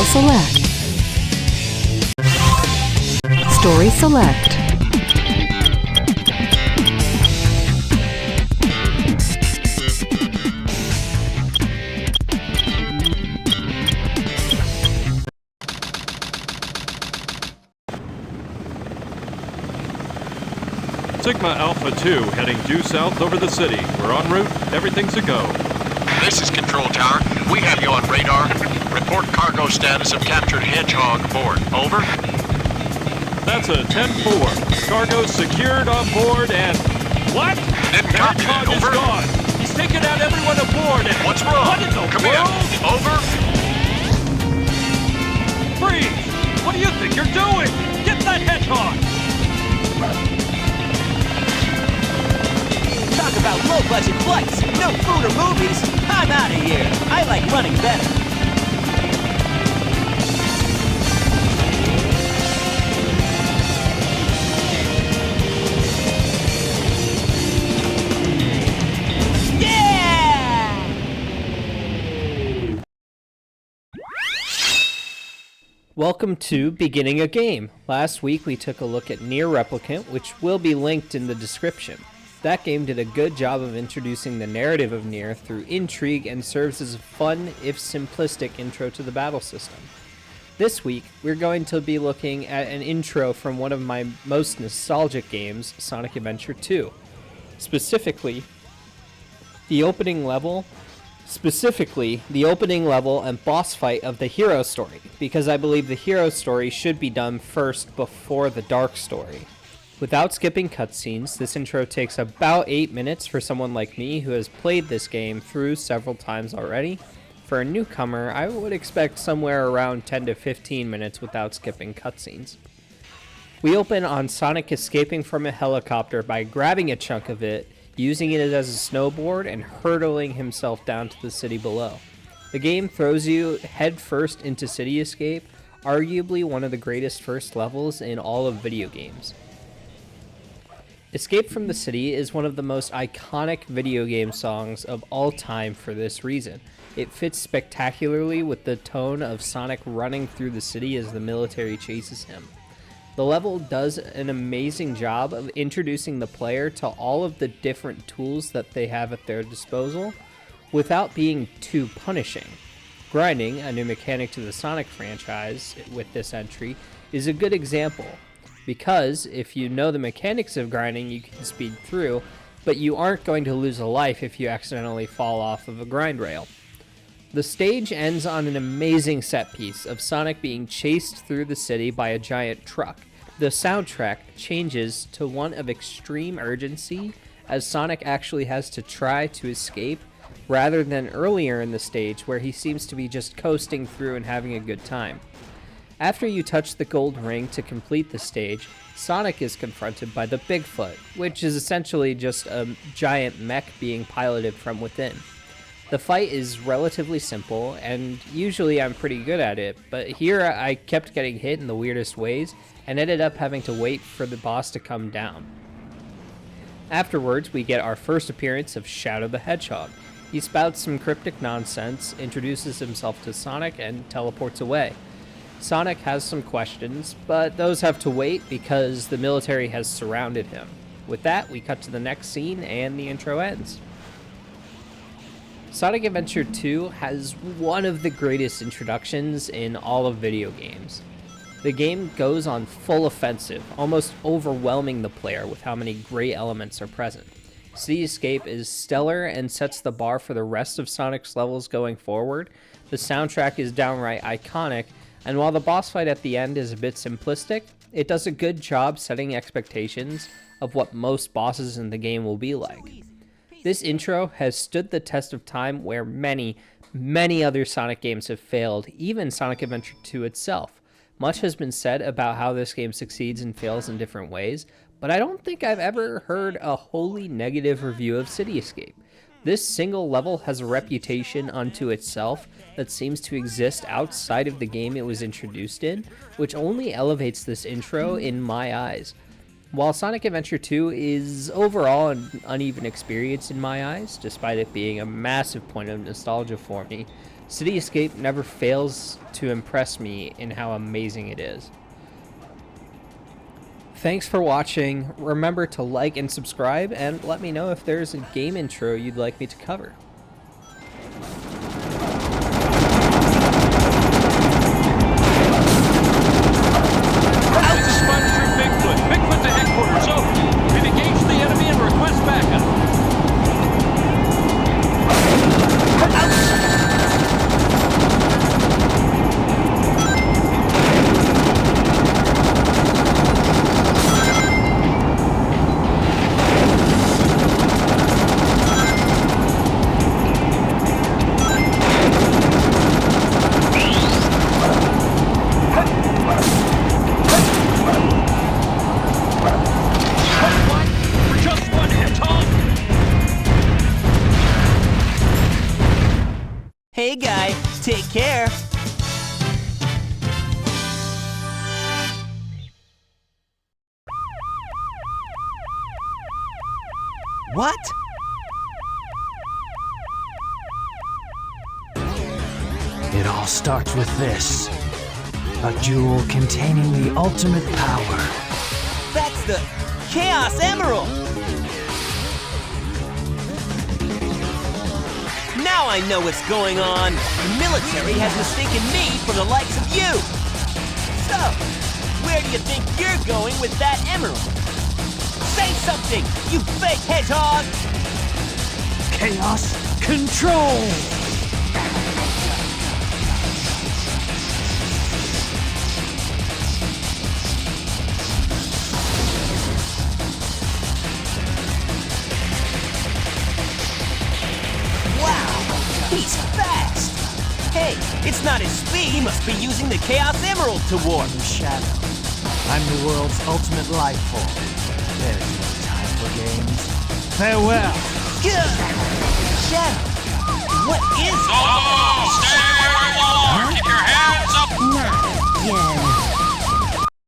File select. Story select. Sigma Alpha 2 heading due south over the city. We're en route. Everything's a go. This is Control Tower. We have you on radar. Report cargo status of captured Hedgehog aboard. Over. That's a 10-4. Cargo secured on board and... What? Didn't copy that. Hedgehog is Over. gone. He's taken out everyone aboard and... What's wrong? What in the Come world? in. Over. Freeze! What do you think you're doing? Get that Hedgehog! Talk about low-budget flights, no food or movies. I'm out of here. I like running better. Yeah! Welcome to Beginning a Game. Last week we took a look at Nier Replicant, which will be linked in the description. That game did a good job of introducing the narrative of Nier through intrigue and serves as a fun, if simplistic, intro to the battle system. This week, we're going to be looking at an intro from one of my most nostalgic games, Sonic Adventure 2. Specifically, the opening level and boss fight of the hero story, because I believe the hero story should be done first before the dark story. Without skipping cutscenes, this intro takes about 8 minutes for someone like me who has played this game through several times already. For a newcomer, I would expect somewhere around 10 to 15 minutes without skipping cutscenes. We open on Sonic escaping from a helicopter by grabbing a chunk of it, using it as a snowboard, and hurtling himself down to the city below. The game throws you headfirst into City Escape, arguably one of the greatest first levels in all of video games. Escape from the City is one of the most iconic video game songs of all time for this reason. It fits spectacularly with the tone of Sonic running through the city as the military chases him. The level does an amazing job of introducing the player to all of the different tools that they have at their disposal without being too punishing. Grinding, a new mechanic to the Sonic franchise with this entry, is a good example. Because if you know the mechanics of grinding, you can speed through, but you aren't going to lose a life if you accidentally fall off of a grind rail. The stage ends on an amazing set piece of Sonic being chased through the city by a giant truck. The soundtrack changes to one of extreme urgency as Sonic actually has to try to escape, rather than earlier in the stage where he seems to be just coasting through and having a good time. After you touch the gold ring to complete the stage, Sonic is confronted by the Bigfoot, which is essentially just a giant mech being piloted from within. The fight is relatively simple, and usually I'm pretty good at it, but here I kept getting hit in the weirdest ways, and ended up having to wait for the boss to come down. Afterwards, we get our first appearance of Shadow the Hedgehog. He spouts some cryptic nonsense, introduces himself to Sonic, and teleports away. Sonic has some questions, but those have to wait because the military has surrounded him. With that, we cut to the next scene and the intro ends. Sonic Adventure 2 has one of the greatest introductions in all of video games. The game goes on full offensive, almost overwhelming the player with how many great elements are present. City Escape is stellar and sets the bar for the rest of Sonic's levels going forward. The soundtrack is downright iconic, and while the boss fight at the end is a bit simplistic, it does a good job setting expectations of what most bosses in the game will be like. This intro has stood the test of time where many other Sonic games have failed, even Sonic Adventure 2 itself. Much has been said about how this game succeeds and fails in different ways, but I don't think I've ever heard a wholly negative review of City Escape. This single level has a reputation unto itself that seems to exist outside of the game it was introduced in, which only elevates this intro in my eyes. While Sonic Adventure 2 is overall an uneven experience in my eyes, despite it being a massive point of nostalgia for me, City Escape never fails to impress me in how amazing it is. Thanks for watching. Remember to like and subscribe, and let me know if there's a game intro you'd like me to cover. This is Spud through Bigfoot. Bigfoot to headquarters. Over. We've engaged the enemy and request backup. Hey guy, take care. What? It all starts with this. A jewel containing the ultimate power. That's the Chaos Emerald! Now I know what's going on. The military has mistaken me for the likes of you. So, where do you think you're going with that emerald? Say something, you fake hedgehog! Chaos Control! He's fast! Hey, it's not his speed. He must be using the Chaos Emerald to warp. Shadow. I'm the world's ultimate life form. There's no time for games. Farewell! Shadow, what is it?